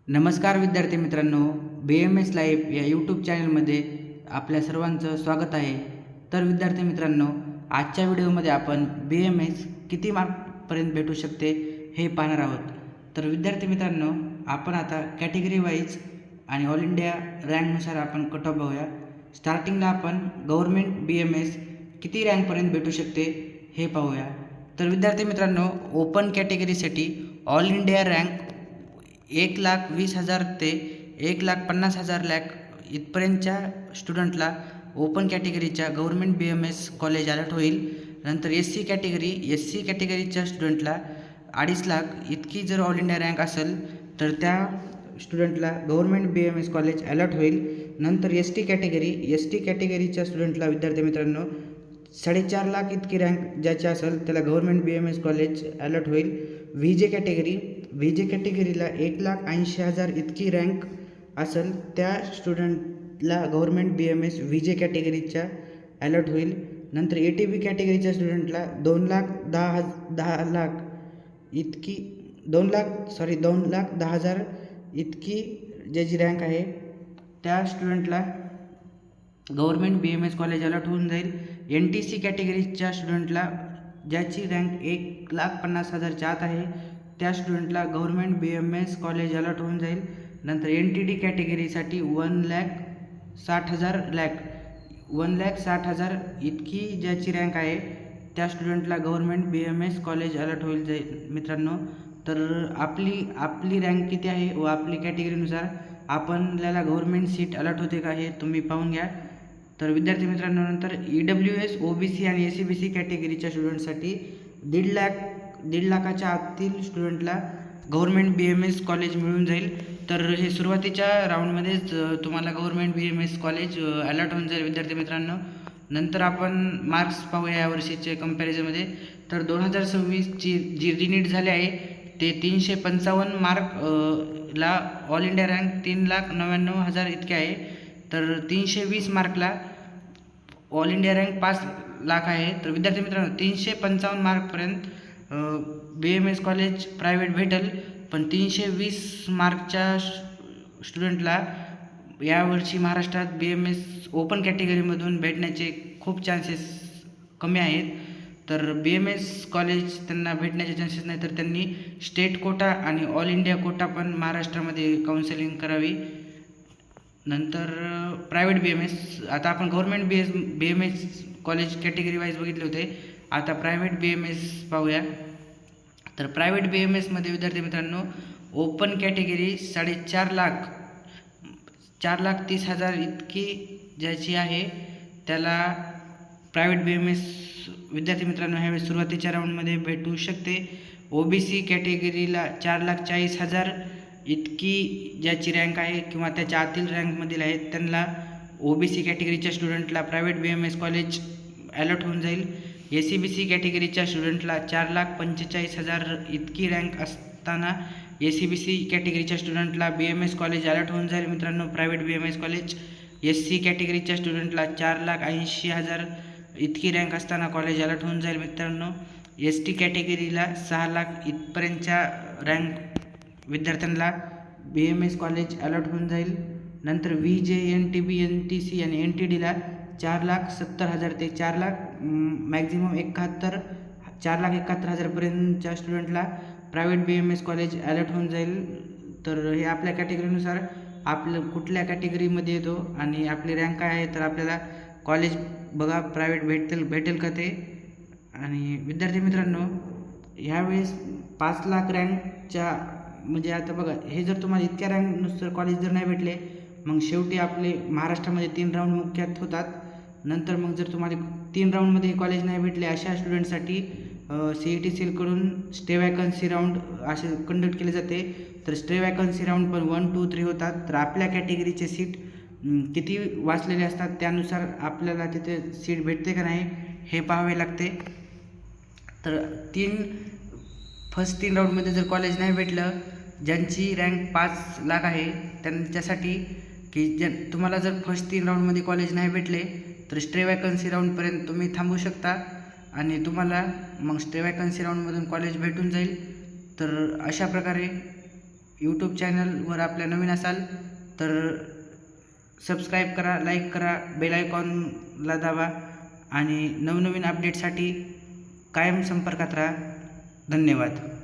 नमस्कार विद्यार्थी मित्रांनो, BMS लाईव्ह या यूट्यूब चॅनलमध्ये आपल्या सर्वांचं स्वागत आहे. तर विद्यार्थी मित्रांनो, आजच्या व्हिडिओमध्ये आपण BMS किती मार्कपर्यंत भेटू शकते हे पाहणार आहोत. तर विद्यार्थी मित्रांनो, आपण आता कॅटेगरी वाईज आणि ऑल इंडिया रँकनुसार आपण कट ऑफ बघूया. स्टार्टिंगला आपण गव्हर्नमेंट BMS किती रँकपर्यंत भेटू शकते हे पाहूया. तर विद्यार्थी मित्रांनो, ओपन कॅटेगरीसाठी ऑल इंडिया रँक 1,20,000 ते 1,50,000 इथपर्यंतच्या स्टुडंटला ओपन कॅटेगरीच्या गव्हर्नमेंट BMS कॉलेज अलॉट होईल. नंतर SC कॅटेगरीच्या स्टुडंटला 2.5 लाख इतकी जर ऑल इंडिया रँक असेल तर त्या स्टुडंटला गव्हर्नमेंट BMS कॉलेज अलॉट होईल. नंतर ST कॅटेगरीच्या स्टुडंटला विद्यार्थी मित्रांनो 4.5 लाख इतकी रँक ज्याची असेल त्याला गव्हर्नमेंट BMS कॉलेज अलॉट होईल. VJ कॅटेगरीला 1,80,000 इतकी रँक असेल त्या स्टुडंटला गव्हर्नमेंट BMS VJ कॅटेगरीच्या अलॉट होईल. नंतर ATB कॅटेगरीच्या स्टुडंटला 2,10,000 इतकी 2,10,000 इतकी ज्याची रँक आहे त्या स्टुडंटला गव्हर्नमेंट BMS कॉलेज अलॉट होऊन जाईल. NTC कॅटेगरीच्या स्टुडंटला ज्याची रँक 1,50,000च्या आत आहे त्या स्टुडंटला गव्हर्नमेंट BMS कॉलेज अलॉट होऊन जाईल. नंतर NTD कॅटेगरीसाठी 1,60,000 इतकी ज्याची रँक आहे त्या स्टुडंटला गव्हर्नमेंट BMS कॉलेज अलॉट होईल जाईल. मित्रांनो, तर आपली रँक किती आहे व आपली कॅटेगरीनुसार आपल्याला गव्हर्नमेंट सीट अलॉट होते का हे तुम्ही पाहून घ्या. तर विद्यार्थी मित्रांनो, नंतर EWS OBC आणि SCBC कॅटेगरीच्या स्टुडंटसाठी 1.5 लाखाच्या आतील स्टुडंटला गव्हर्नमेंट BMS कॉलेज मिळून जाईल. तर हे सुरुवातीच्या राऊंडमध्येच तुम्हाला गव्हर्नमेंट BMS कॉलेज अलॉट होऊन जाईल विद्यार्थी मित्रांनो. नंतर आपण मार्क्स पाहूया यावर्षीचे कंपॅरिझनमध्ये. तर 2026ची जी रिनीट झाली आहे ते 355 मार्कला ऑल इंडिया रँक 3,99,000 इतके आहे. तर 320 मार्कला ऑल इंडिया रँक 5 लाख आहे. तर विद्यार्थी मित्रांनो, 355 मार्कपर्यंत BMS कॉलेज प्रायव्हेट भेटेल, पण 320 मार्कच्या स्टुडंटला यावर्षी महाराष्ट्रात BMS ओपन कॅटेगरीमधून भेटण्याचे खूप चान्सेस कमी आहेत. तर BMS कॉलेज त्यांना भेटण्याचे चान्सेस नाही, तर त्यांनी स्टेट कोटा आणि ऑल इंडिया कोटा पण महाराष्ट्रामध्ये काउन्सिलिंग करावी. नंतर प्रायव्हेट BMS, आता आपण government BMS college category wise बघितले होते, आता प्रायव्हेट BMS पाहूया. तर प्रायव्हेट BMSमध्ये विद्यार्थी मित्रांनो, ओपन कॅटेगरी 4.5 लाख 4,30,000 इतकी ज्याची आहे त्याला प्रायव्हेट BMS विद्यार्थी मित्रांनो ह्यावेळी सुरुवातीच्या राऊंडमध्ये भेटू शकते. OBC कॅटेगरीला 4,40,000 इतकी ज्याची रँक आहे किंवा त्याच्या आतील रँकमधील आहेत त्यांना OBC कॅटेगरीच्या स्टुडंटला प्रायव्हेट BMS कॉलेज अलॉट होऊन जाईल. SCBC कॅटेगरीच्या स्टुडंटला 4,45,000 इतकी रँक असताना SCBC कॅटेगरीच्या स्टुडंटला BMS कॉलेज अलॉट होऊन जाईल मित्रांनो, प्रायव्हेट BMS कॉलेज. SC कॅटेगरीच्या स्टुडंटला 4,80,000 इतकी रँक असताना कॉलेज अलॉट होऊन जाईल मित्रांनो. ST कॅटेगरीला 6 लाख इथपर्यंतच्या रँक विद्यार्थ्यांना BMS कॉलेज अलॉट होऊन जाईल. नंतर VJ NTB NTC आणि NTDला 4,70,000 ते 4 लाख मॅक्झिमम 4,71,000 पर्यंतच्या स्टुडंटला प्रायव्हेट BMS कॉलेज अलॉट होऊन जाईल. तर हे आपल्या कॅटेगरीनुसार आपलं कुठल्या कॅटेगरीमध्ये येतो आणि आपली रँक काय आहे तर आपल्याला कॉलेज बघा प्रायव्हेट भेटेल का ते. आणि विद्यार्थी मित्रांनो, ह्यावेळेस 5 लाख रँकच्या म्हणजे आता बघा, हे जर तुम्हाला इतक्या रँकनुसार कॉलेज जर नाही भेटले मग शेवटी आपले महाराष्ट्रामध्ये 3 राऊंड मुख्यात होतात. नंतर मग जर तुम्हाला 3 राऊंडमध्ये कॉलेज नाही भेटले अशा स्टुडंटसाठी CETCL स्टे वॅकन्सी राऊंड असे कंडक्ट केले जाते. तर स्टे वॅकन्सी राऊंड पण 1, 2, 3 होतात. तर आपल्या कॅटेगरीचे सीट किती वाचलेले असतात त्यानुसार आपल्याला तिथे सीट भेटते का नाही हे पाहावे लागते. तर फर्स्ट 3 राऊंडमध्ये जर कॉलेज नाही भेटलं, ज्यांची रँक 5 लाख आहे त्यांच्यासाठी की तुम्हाला जर फर्स्ट 3 राऊंडमध्ये कॉलेज नाही भेटले तर स्टे वॅकन्सी राऊंडपर्यंत तुम्ही थांबू शकता आणि तुम्हाला मग स्टे वॅकन्सी राऊंडमधून कॉलेज भेटून जाईल. तर अशा प्रकारे यूट्यूब चॅनलवर आपल्या नवीन असाल तर सबस्क्राईब करा, लाईक करा, बेल आयकॉनला दाबा आणि नवनवीन अपडेटसाठी कायम संपर्कात राहा. धन्यवाद.